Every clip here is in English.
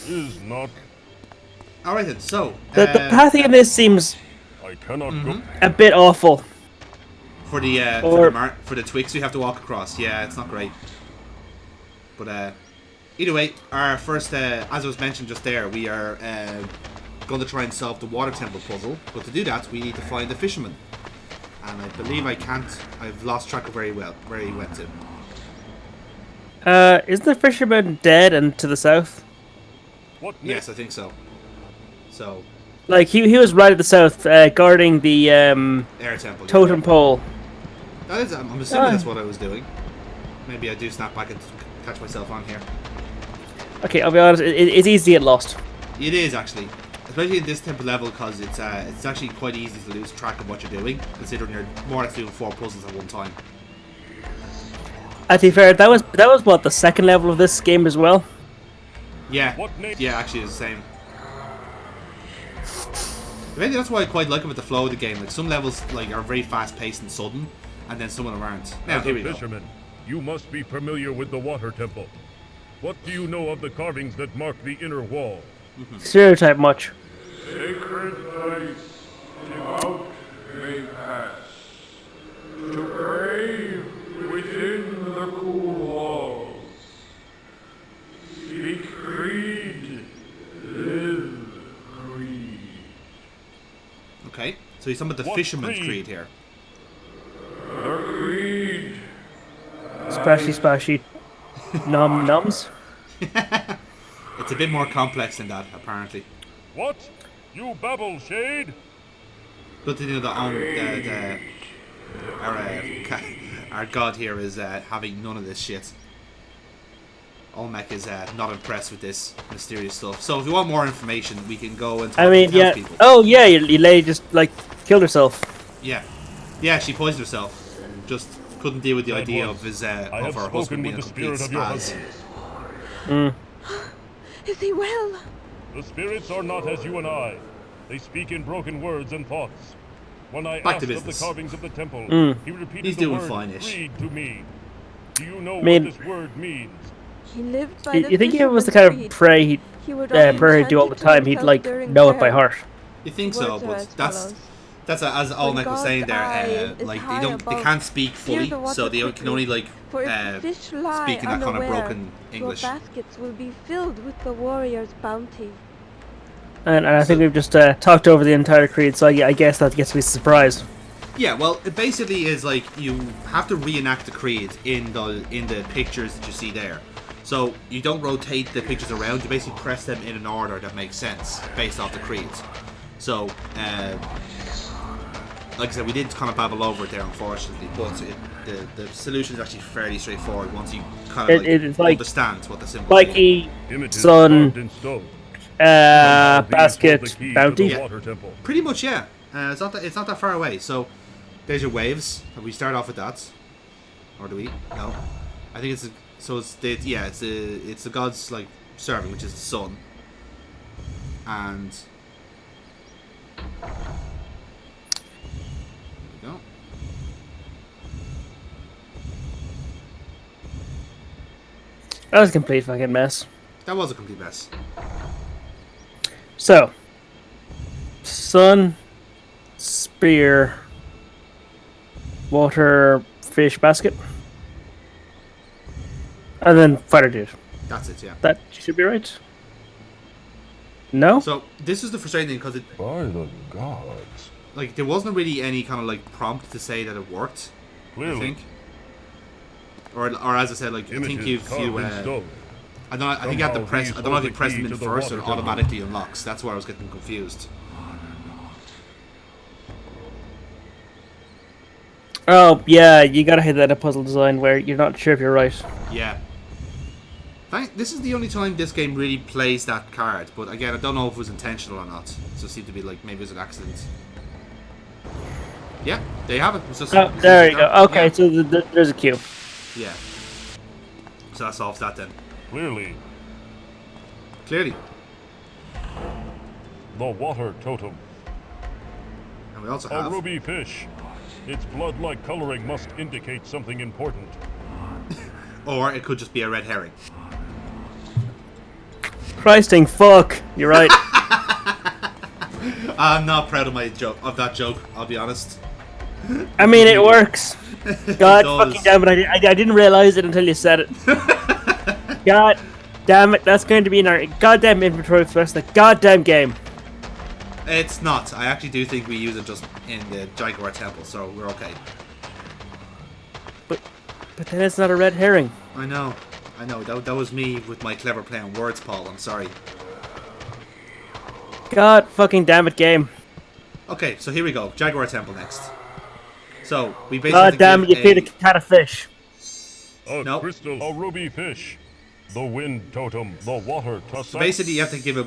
is not. Alright then, so... The pathing in this seems I cannot go. a bit awful. For the for the twigs we have to walk across. Yeah, it's not great. But either way, our first, as was mentioned just there, we are going to try and solve the water temple puzzle. But to do that, we need to find the fisherman. And I believe I can't. I've lost track of where he went to. Isn't the fisherman dead and to the south? What? Yes, I think so. So Like he was right at the south, guarding the air temple. totem pole. That is. I'm assuming that's what I was doing. Maybe I do snap back and catch myself on here. Okay, I'll be honest. It's easy to get lost. It is actually, especially in this type of level, because it's actually quite easy to lose track of what you're doing, considering you're more or less doing 4 puzzles at one time. To be fair, that was what, the second level of this game as well. Yeah, yeah, actually it's the same. Maybe that's why I quite like about the flow of the game. Like some levels like are very fast paced and sudden, and then some of them aren't. Now here we go. Fisherman, you must be familiar with the water temple. What do you know of the carvings that mark the inner wall? Stereotype much. Sacred lights devout may pass to pray within the cool walls. Speak creed, live creed. Okay, so he's talking about the fisherman's creed here. The creed. Splashy. Nums. It's a bit more complex than that, apparently. What? You babble, Shade? Good to know that our god here is having none of this shit. Olmec is not impressed with this mysterious stuff. So if you want more information, we can go and talk to people. Oh yeah, your lady just like killed herself. Yeah, she poisoned herself. Just couldn't deal with the idea of her husband being a complete spaz. Is he well? The spirits are not as you and I. They speak in broken words and thoughts. When I Back asked to of the business. carvings of the temple, he repeated He's the doing word fine-ish. creed to me. Do you know mean- what this word means? He lived by the You think if it was the fisherman's kind creed. of prayer He would prayer he'd often do all the chant to time, he'd himself like during know it by prayer. heart. You think so, Words are but as that's follows. as Olmec was saying God's there. eye is Like high they above. can't speak Hear fully, the water so they can quickly, only like For if fish lie speak in that kind of unaware, broken English. Your baskets will be filled with the warrior's bounty. And I think we've just talked over the entire creed, so I guess that gets to be a surprise. Yeah, well, it basically is like you have to reenact the creed in the pictures that you see there. So you don't rotate the pictures around; you basically press them in an order that makes sense based off the creeds. So, like I said, we did kind of babble over it there, unfortunately, but the solution is actually fairly straightforward once you kind of It's like understand what the symbol like mean. Images Sun, carved in stone. basket, These hold the key to bounty. the water temple. Pretty much, yeah. It's not that far away. So there's your waves. We start off with that, or do we? No, I think it's it's the god's like servant, which is the sun, and there we go. That was a complete fucking mess. That was a complete mess. So, sun, spear, water, fish, basket, and then fighter dude. That's it, yeah. That should be right. No? So this is the frustrating thing because By the gods. there wasn't really any kind of like prompt to say that it worked. Clearly. I think. Or as I said, like I think Images you carved in stone. I think you have to Somehow press. these I don't know if you hold the press key them in to the first or water it temple. automatically unlocks. That's where I was getting confused. Oh, yeah, you gotta hit that in a puzzle design where you're not sure if you're right. Yeah. This is the only time this game really plays that card, but again, I don't know if it was intentional or not. So it seemed to be like maybe it was an accident. Yeah, there you have it. It's just, Oh, it's there just you go. that. Okay, so there's a cue. Yeah. So that solves that then. Clearly. Clearly. The water totem. And we also A have... ruby fish. Its blood-like coloring must indicate something important. Or it could just be a red herring. Christing, fuck. You're right. I'm not proud of my joke of that joke. I'll be honest. I mean, it works. God does. fucking damn it! I didn't realize it until you said it. God damn it! That's going to be in our goddamn inventory for the rest of the goddamn game. It's not. I actually do think we use it just in the Jaguar Temple, so we're okay. But then it's not a red herring. I know. That was me with my clever play on words, Paul. I'm sorry. God fucking damn it, game. Okay, so here we go. Jaguar Temple next. So we basically. God damn it! You feed a cat a fish. A Nope. crystal, a ruby fish, the wind totem, the water totem. So basically, you have to give a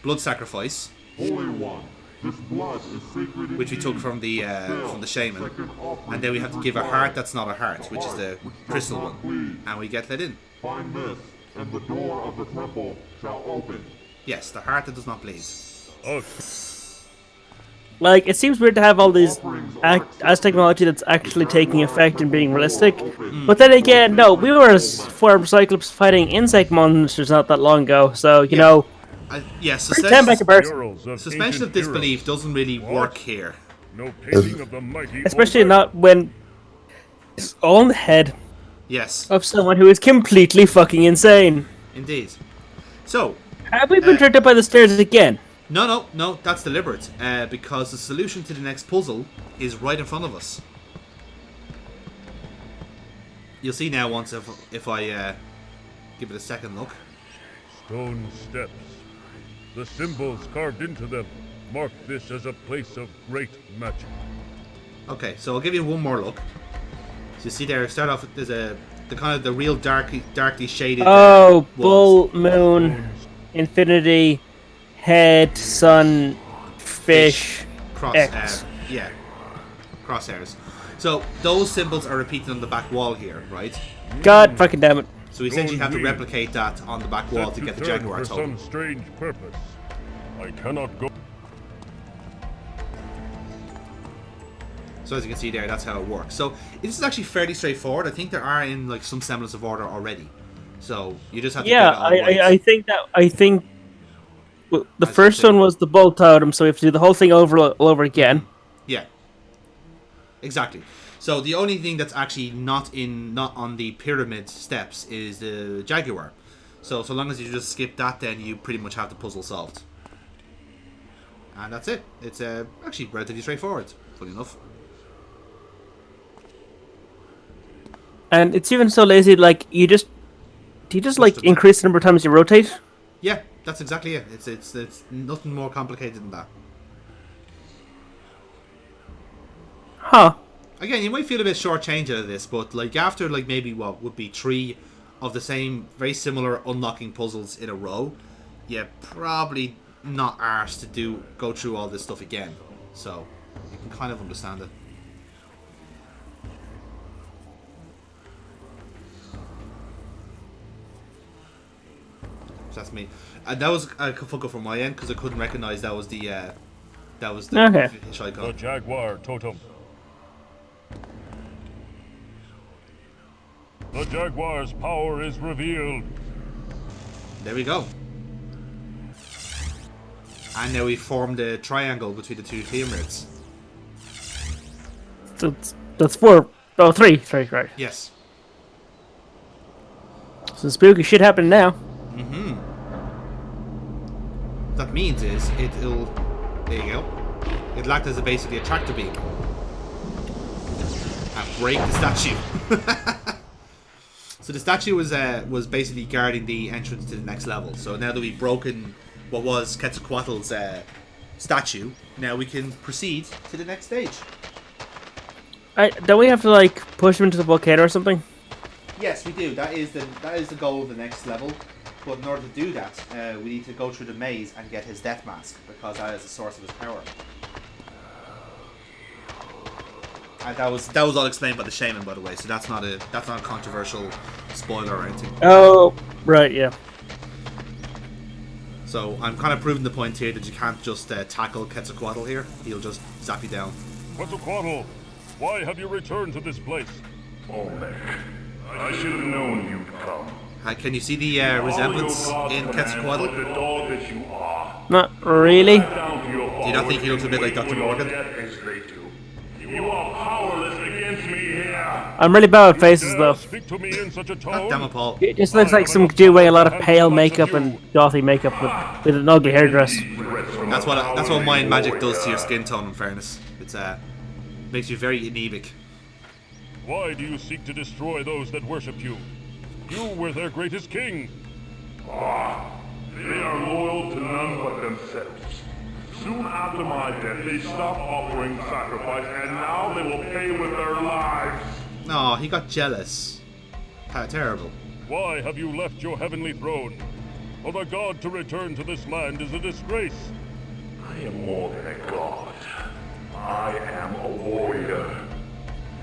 blood sacrifice, Holy One, this blood is sacred which we took from the shaman, and then we have to give a heart that's not a heart, which is the crystal one, and we get let in. Find this, and the door of the temple shall open. Yes, the heart that does not bleed. Okay. Like, it seems weird to have all these as technology that's actually taking effect and being realistic. But then again, no, we were former Cyclops fighting insect monsters not that long ago, so, you know, Yes, pretend by comparison. Murals of suspension ancient of disbelief heroes. doesn't really work here. No painting of the mighty. Especially Old not when it's all in the head Yes, of someone who is completely fucking insane. indeed. So, Have we been tricked up by the stairs again? no, that's deliberate, because the solution to the next puzzle is right in front of us. You'll see now once if I give it a second look. Stone steps. The symbols carved into them mark this as a place of great magic. Okay, so I'll give you one more look. So you see there, start off with the kind of the real darkly shaded. Oh, walls. bull, moon, infinity, head, sun, fish, cross, X. yeah, crosshairs. So those symbols are repeated on the back wall here, right? God fucking damn it. So we essentially have to Indeed. replicate that on the back wall Set to get the turn Jaguar for totem. some strange purpose. I cannot go. So as you can see there, that's how it works. So this is actually fairly straightforward. I think there are in like some semblance of order already. So you just have to Yeah, get it all right. I think the That's first the thing. one was the bolt totem, so we have to do the whole thing all over again. Yeah. Exactly. So the only thing that's actually not on the pyramid steps is the Jaguar. So long as you just skip that, then you pretty much have the puzzle solved. And that's it. It's actually relatively straightforward, funny enough. And it's even so lazy, like, do you just like increase the number of times you rotate? Yeah, that's exactly it. It's nothing more complicated than that. Huh. Again, you might feel a bit shortchanged out of this, but like after like maybe what would be 3 of the same very similar unlocking puzzles in a row, you're probably not arsed to go through all this stuff again. So you can kind of understand it. So that's me. And that was a fuck up from my end because I couldn't recognize that was the Okay. fish The icon. Jaguar totem. The Jaguar's power is revealed. There we go. And now we formed a triangle between the two pyramids. That's 4. Oh, 3. 3, right. Yes. Some spooky shit happening now. What that means is it'll. There you go. It'll act as basically a tractor beam. And break the statue. So the statue was basically guarding the entrance to the next level. So now that we've broken what was Quetzalcoatl's statue, now we can proceed to the next stage. Don't we have to, like, push him into the volcano or something? Yes, we do. That is the goal of the next level. But in order to do that, we need to go through the maze and get his death mask because that is the source of his power. And that was all explained by the shaman, by the way. So that's not a controversial spoiler or anything. Oh, right, yeah. So I'm kind of proving the point here that you can't just tackle Quetzalcoatl here. He'll just zap you down. Quetzalcoatl, why have you returned to this place? Olmec, I should have known you'd come. Can you see the resemblance in Quetzalcoatl? The dog that you are. Not really. Down to your Do you not think he looks a bit like Dr. Morgan? as they do. You are powerless against me here. I'm really bad with faces Dare though. speak to me in such a God tone? damn it, Paul. It just looks like some dude wearing a lot of pale makeup and gothy makeup with an ugly hairdress. That's what Mayan magic does to your skin tone. In fairness, it's makes you very anemic. Why do you seek to destroy those that worship you? You were their greatest king. They are loyal to none but themselves. Soon after my death, they stopped offering sacrifice, and now they will pay with their lives. Oh, he got jealous. How terrible. Why have you left your heavenly throne? For a god to return to this land is a disgrace. I am more than a god. I am a warrior.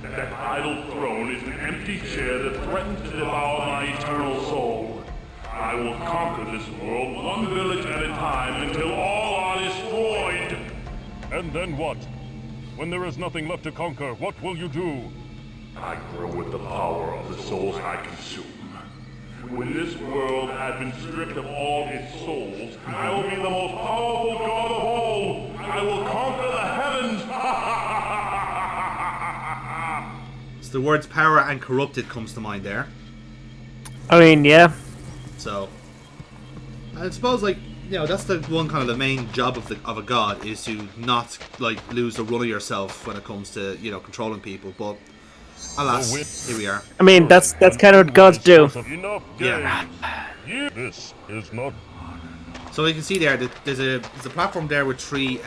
That idle throne is an empty chair that threatens to devour my eternal soul. I will conquer this world one village at a time until all are destroyed. And then what? When there is nothing left to conquer, what will you do? I grow with the power of the souls I consume. When this world has been stripped of all its souls, I will be the most powerful god of all. I will conquer the heavens. So the words power and corrupted comes to mind there. I mean, yeah. So I suppose, like, you know, that's the one kind of the main job of a god, is to not like lose the run of yourself when it comes to, you know, controlling people. But alas, here we are. I mean, that's kind of what gods do. Enough Yeah. games. This is not. So you can see there that there's a platform there with three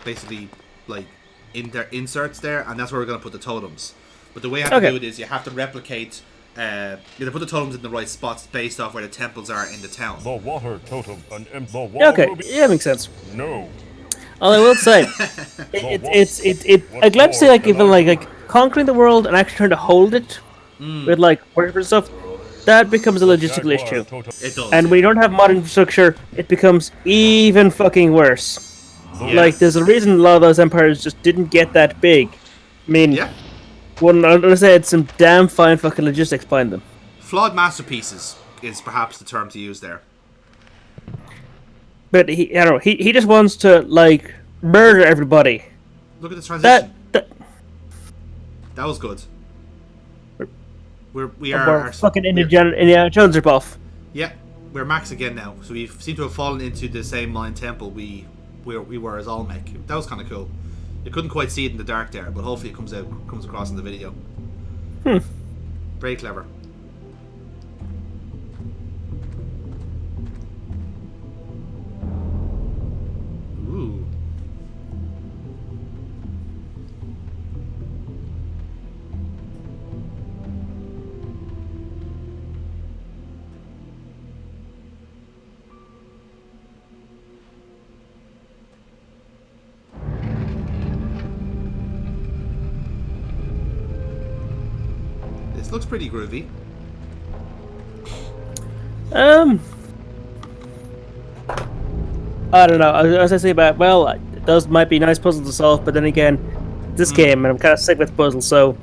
basically like inserts there, and that's where we're gonna put the totems. But the way you have to do it is you have to replicate. You have to put the totems in the right spots based off where the temples are in the town. The water totem. The water Okay, will be- yeah, makes sense. No. All I will say, I'd like to say, like, even like conquering the world and actually trying to hold it with like worship and stuff, that becomes a logistical Jaguar issue. totem. It does. And when you don't have modern infrastructure, it becomes even fucking worse. Yeah. Like, there's a reason a lot of those empires just didn't get that big. I mean, Yeah. unless they had some damn fine fucking logistics behind them. Flawed masterpieces is perhaps the term to use there. But I don't know, he just wants to, like, murder everybody. Look at this transition. That That was good. We we're are fucking Indiana Jones are buff. Yeah, we're Max again now. So we seem to have fallen into the same Mayan temple we were as Olmec. That was kind of cool. You couldn't quite see it in the dark there, but hopefully it comes across in the video. Very clever. Ooh. This looks pretty groovy. I don't know. As I say about, well, those might be nice puzzles to solve, but then again, this game, and I'm kind of sick with puzzles, so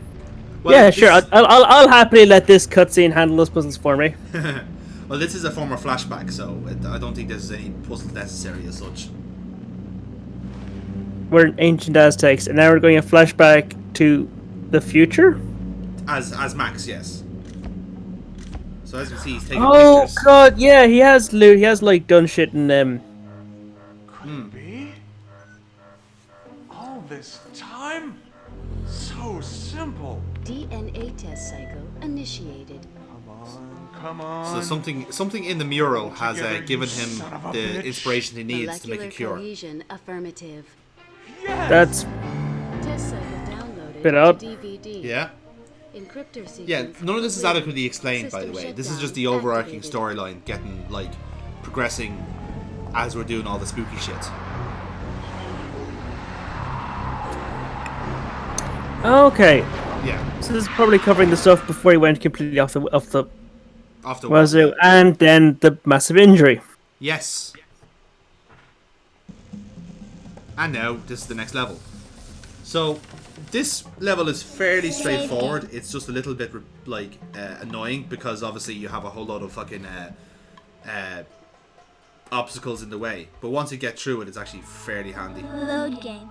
Well, yeah, this- sure. I'll happily let this cutscene handle those puzzles for me. Well, this is a former flashback, so I don't think there's any puzzle necessary as such. We're in ancient Aztecs, and now we're going a flashback to the future. As Max, yes. So as you can see, he's taking Oh pictures. god, yeah, he has loot. He has like done shit in Be? All this time? So simple. DNA test cycle initiated. Come on. So something in the mural has Together, given you him son of a the bitch. inspiration he needs to make Molecular a cure. cohesion affirmative. Yes! That's Test cycle downloaded Bit to odd. DVD. Yeah. Encryptor sequence. Yeah, none of this is complete. adequately explained, by the System way. This is shutdown just the overarching activated. storyline getting, like, progressing as we're doing all the spooky shit. okay. Yeah. So this is probably covering the stuff before he went completely off the After wazoo, and then the massive injury. Yes. And now, this is the next level. So, this level is fairly straightforward. It's just a little bit, like annoying because obviously you have a whole lot of fucking obstacles in the way. But once you get through it, it's actually fairly handy. Load game.